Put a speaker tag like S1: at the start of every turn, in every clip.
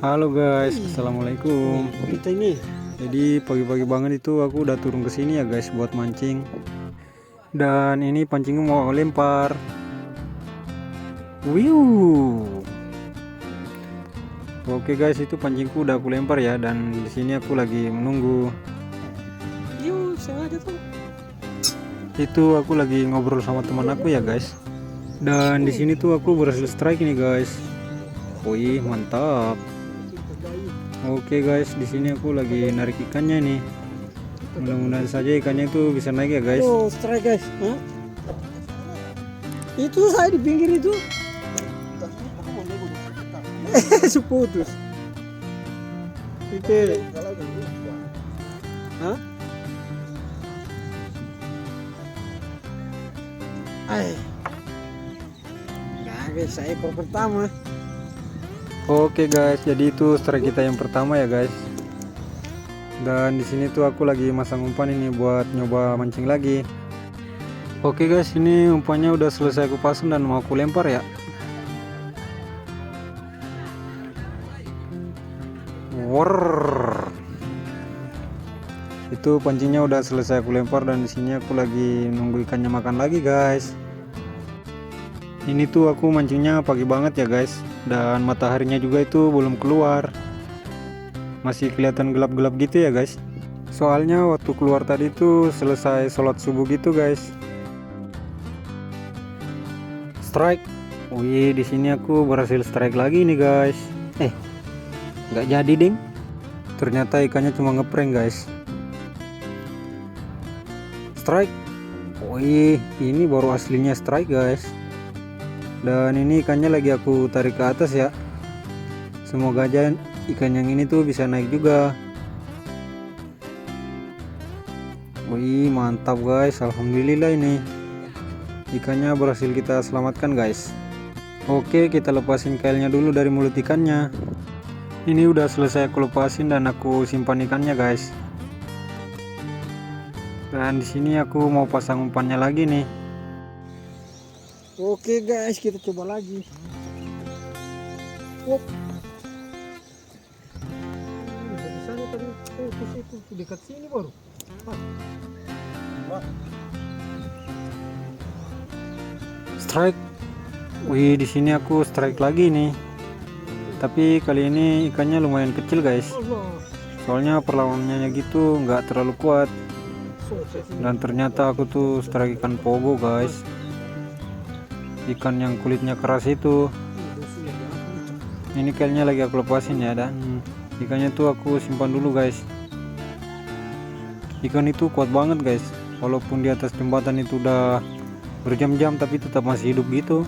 S1: Halo guys, assalamualaikum.
S2: Kita ini
S1: Jadi pagi-pagi banget itu aku udah turun ke sini ya guys buat mancing. Dan ini pancingnya mau lempar. Wiu. Oke guys, itu pancingku udah aku lempar ya, dan di sini aku lagi menunggu.
S2: yuk sengaja tuh.
S1: Itu aku lagi ngobrol sama teman aku ya guys. Dan di sini tuh aku berhasil strike nih guys. Wih, mantap. Oke guys, di sini aku lagi narik ikannya nih. Mudah-mudahan saja ikannya itu bisa naik ya guys.
S2: Oh, strike guys. Hah? Itu saya di pinggir itu. Seputus. Oke. Hah? Nah guys, saya ekor pertama.
S1: Oke guys, jadi itu strike kita yang pertama ya guys. Dan di sini tuh aku lagi masang umpan ini buat nyoba mancing lagi. Oke guys, ini umpannya udah selesai aku pasang dan mau aku lempar ya. War. Itu pancingnya udah selesai aku lempar, dan di sini aku lagi nunggu ikannya makan lagi guys. Ini tuh aku mancingnya pagi banget ya guys, dan mataharinya juga itu belum keluar, masih kelihatan gelap-gelap gitu ya guys. Soalnya waktu keluar tadi tuh selesai sholat subuh gitu guys. Strike. Wih, di sini aku berhasil strike lagi nih guys. Nggak jadi ding. Ternyata ikannya cuma ngeprank guys. Strike. Wih, ini baru aslinya strike guys. Dan ini ikannya lagi aku tarik ke atas ya. Semoga aja ikan yang ini tuh bisa naik juga. Wih, mantap guys, alhamdulillah ini ikannya berhasil kita selamatkan guys. Oke, kita lepasin kailnya dulu dari mulut ikannya. Ini udah selesai aku lepasin dan aku simpan ikannya guys. Dan di sini aku mau pasang umpannya lagi nih.
S2: Oke guys, kita coba lagi. Wop. Dari sana tadi. Oh, terus itu dekat sini baru.
S1: Strike. Wih, di sini aku strike lagi nih. Tapi kali ini ikannya lumayan kecil guys. Soalnya perlawanannya gitu nggak terlalu kuat. Dan ternyata aku tuh strike ikan pogo guys. Ikan yang kulitnya keras itu. Ini kailnya lagi aku lepasin ya, dan ikannya tuh aku simpan dulu guys. Ikan itu kuat banget guys, walaupun di atas jembatan itu udah berjam-jam tapi tetap masih hidup gitu.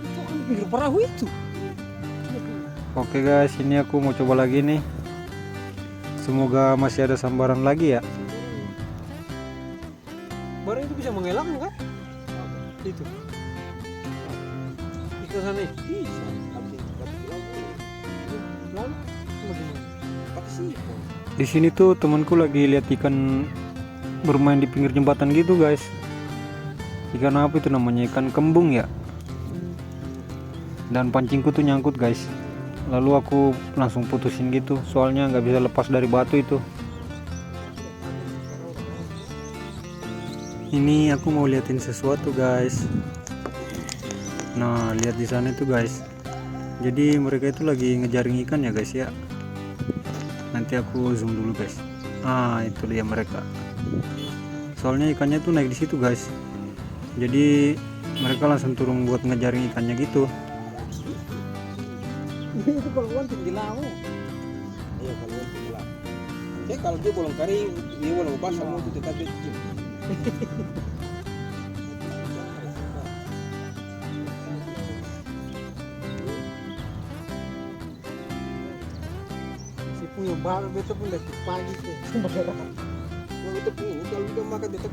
S2: Itu kan pinggir perahu itu.
S1: Oke guys, ini aku mau coba lagi nih. Semoga masih ada sambaran lagi ya.
S2: Barang itu bisa mengelak kan? Itu. Ikan sana bisa. Lalu bagaimana? Pakai sipon.
S1: Di sini tuh temanku lagi lihat ikan bermain di pinggir jembatan gitu guys. Ikan apa itu namanya? Ikan kembung ya. Dan pancingku tuh nyangkut guys. Lalu aku langsung putusin gitu, soalnya nggak bisa lepas dari batu itu. Ini aku mau liatin sesuatu guys. Nah, lihat di sana itu guys. Jadi mereka itu lagi ngejaring ikan ya guys ya. Nanti aku zoom dulu guys. Ah, itu dia mereka. Soalnya ikannya tuh naik di situ guys. Jadi mereka langsung turun buat ngejaring ikannya gitu.
S2: Itu kalau tinggi laut.
S3: Iya, kalau tinggi laut. Saya kalau dia bolong kering, dia bolong basah mau itu tetap dia cium.
S2: Si punya baru betul pun dari pagi tuh.
S3: Kalau itu pun kalau dia makan tetap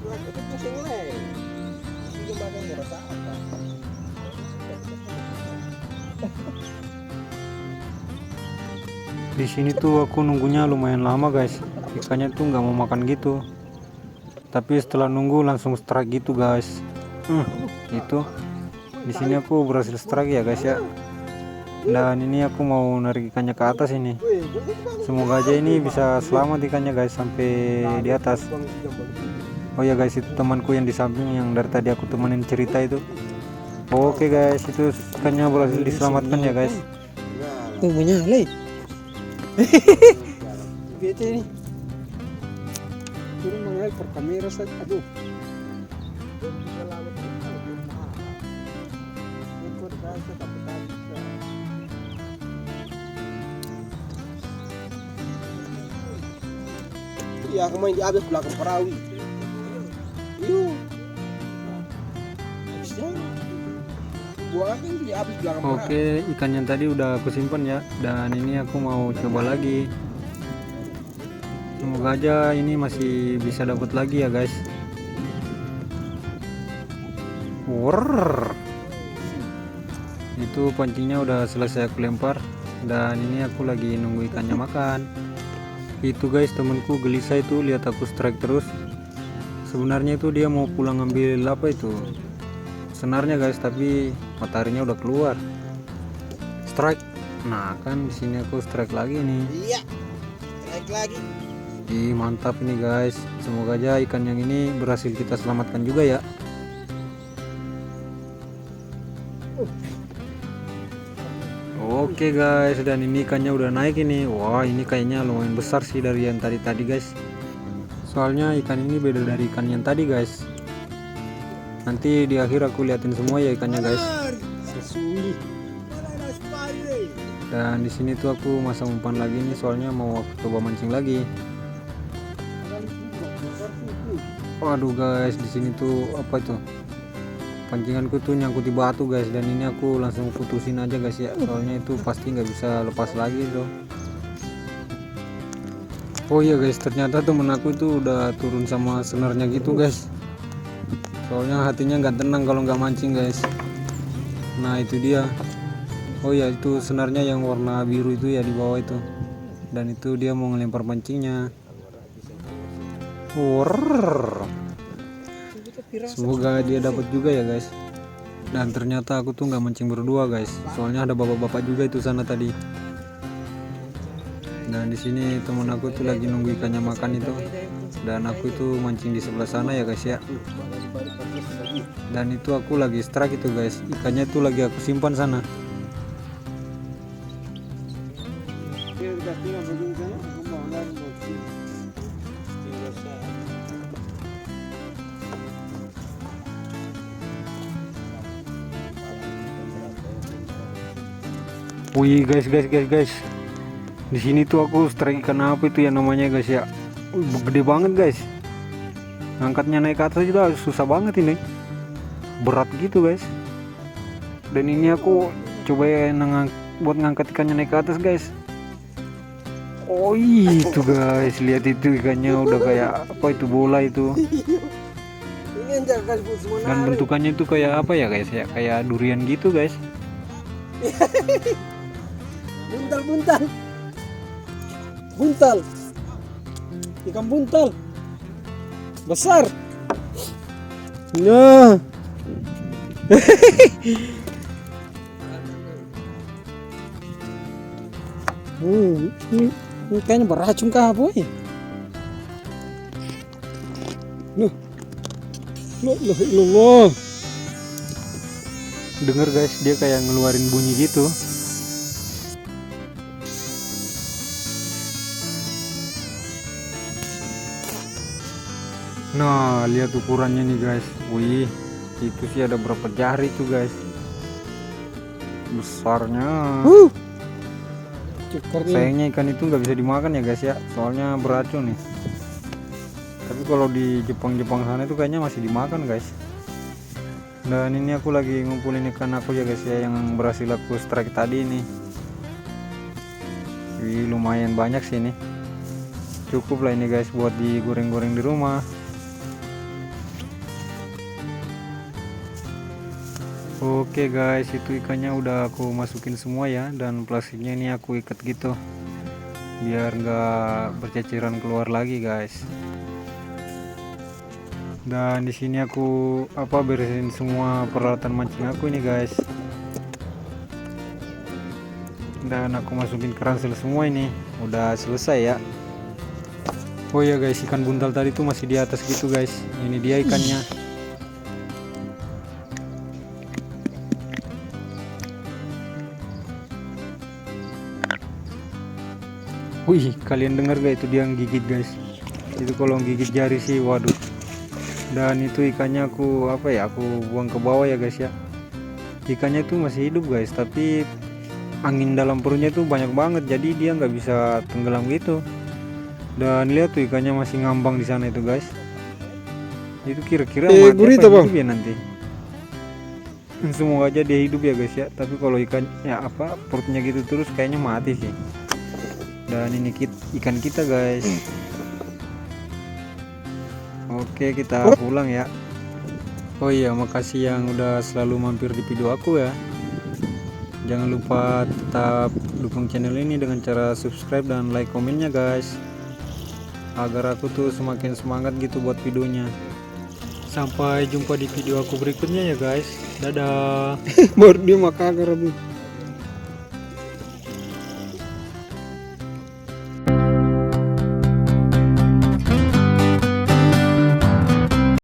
S3: pusing leh. Dia makan merasa apa?
S1: Di sini tuh aku nunggunya lumayan lama guys. Ikannya tuh nggak mau makan gitu. Tapi setelah nunggu langsung strike gitu guys. Itu di sini aku berhasil strike ya guys ya. Dan ini aku mau narik ikannya ke atas ini. Semoga aja ini bisa selamat ikannya guys sampai di atas. Oh ya guys, itu temanku yang di samping yang dari tadi aku temenin cerita itu. Oke guys, itu ikannya berhasil diselamatkan ya guys.
S2: Tuh menyalai. Bete nih. Turun mengalir per kamera saja. Aduh.
S3: Iya, aku main di atas belakang perahu. Iya. Buang apa yang di atas belakang perahu?
S1: Oke, ikan yang tadi udah aku simpan ya. Dan ini aku mau coba lagi. Semoga aja ini masih bisa dapat lagi ya guys. Wrrr. Itu pancingnya udah selesai aku lempar. Dan ini aku lagi nunggu ikannya makan. Itu guys, temanku gelisah itu lihat aku strike terus. Sebenarnya itu dia mau pulang ngambil apa itu senarnya guys, tapi mataharinya udah keluar. Strike. Nah kan di sini aku strike lagi nih.
S3: Iya. Naik lagi.
S1: Ih, mantap ini guys. Semoga aja ikan yang ini berhasil kita selamatkan juga ya. Oke guys, dan ini ikannya udah naik ini. Wah, ini kayaknya lumayan besar sih dari yang tadi guys. Soalnya ikan ini beda dari ikan yang tadi guys. Nanti di akhir aku liatin semua ya ikannya guys.
S2: Sesuli.
S1: Dan di sini tuh aku masang umpan lagi nih, soalnya mau aku coba mancing lagi. Waduh guys, di sini tuh apa itu? Pancinganku tuh nyangkut di batu guys, dan ini aku langsung putusin aja guys ya, soalnya itu pasti nggak bisa lepas lagi tuh. Oh iya guys, ternyata temen aku itu udah turun sama senarnya gitu guys. Soalnya hatinya nggak tenang kalau nggak mancing guys. Nah itu dia. Oh ya, itu senarnya yang warna biru itu ya di bawah itu. Dan itu dia mau ngelempar pancingnya. Wrrr. Semoga dia dapat juga ya guys. Dan ternyata aku tuh nggak mancing berdua guys, soalnya ada bapak-bapak juga itu sana tadi. Dan di sini temen aku tuh lagi nunggu ikannya makan itu. Dan aku itu mancing di sebelah sana ya guys ya. Dan itu aku lagi strike itu guys, ikannya tuh lagi aku simpan sana. Wih guys. Di sini tuh aku strike ikan apa itu ya namanya guys ya. Gede banget guys. Ngangkatnya naik ke atas juga susah banget ini. Berat gitu guys. Dan ini aku coba ya buat ngangkat ikannya naik ke atas guys. Oh itu guys, lihat itu ikannya udah kayak apa itu, bola itu. Dan bentukannya itu kayak apa ya guys ya, kayak durian gitu guys.
S2: Buntal. Ikan buntal. Besar. Nah. Ini kayaknya beracun kah boy? Loh.
S1: Dengar guys, dia kayak ngeluarin bunyi gitu. Nah, lihat ukurannya nih guys. Wih, itu sih ada berapa jari tuh guys. Besarnya. Sayangnya ikan itu nggak bisa dimakan ya guys ya, soalnya beracun nih. Tapi kalau di Jepang sana itu kayaknya masih dimakan guys. Dan ini aku lagi ngumpulin ikan aku ya guys ya, yang berhasil aku strike tadi ini. Wih, lumayan banyak sih ini. Cukup lah ini guys buat digoreng-goreng di rumah. Oke guys, itu ikannya udah aku masukin semua ya, dan plastiknya ini aku ikat gitu biar nggak berceceran keluar lagi guys. Dan di sini aku beresin semua peralatan mancing aku ini guys. Dan aku masukin ke ransel semua ini. Udah selesai ya. Oh ya guys, ikan buntal tadi tuh masih di atas gitu guys. Ini dia ikannya. Wih, kalian dengar gak itu dia gigit guys? Itu kalau gigit jari sih, waduh. Dan itu ikannya aku aku buang ke bawah ya guys ya. Ikannya tuh masih hidup guys, tapi angin dalam perutnya tuh banyak banget, jadi dia nggak bisa tenggelam gitu. Dan lihat tuh ikannya masih ngambang di sana itu guys. Itu kira-kira mati
S2: gurita,
S1: apa
S2: Bang?
S1: hidup ya nanti? Semoga aja dia hidup ya guys ya. Tapi kalau ikannya perutnya gitu terus kayaknya mati sih. Dan ini ikan kita guys. Oke, kita pulang ya. Oh iya, makasih yang udah selalu mampir di video aku ya. Jangan lupa tetap dukung channel ini dengan cara subscribe dan like komennya guys, agar aku tuh semakin semangat gitu buat videonya. Sampai jumpa di video aku berikutnya ya guys. Dadah.
S2: Baru dia makan agar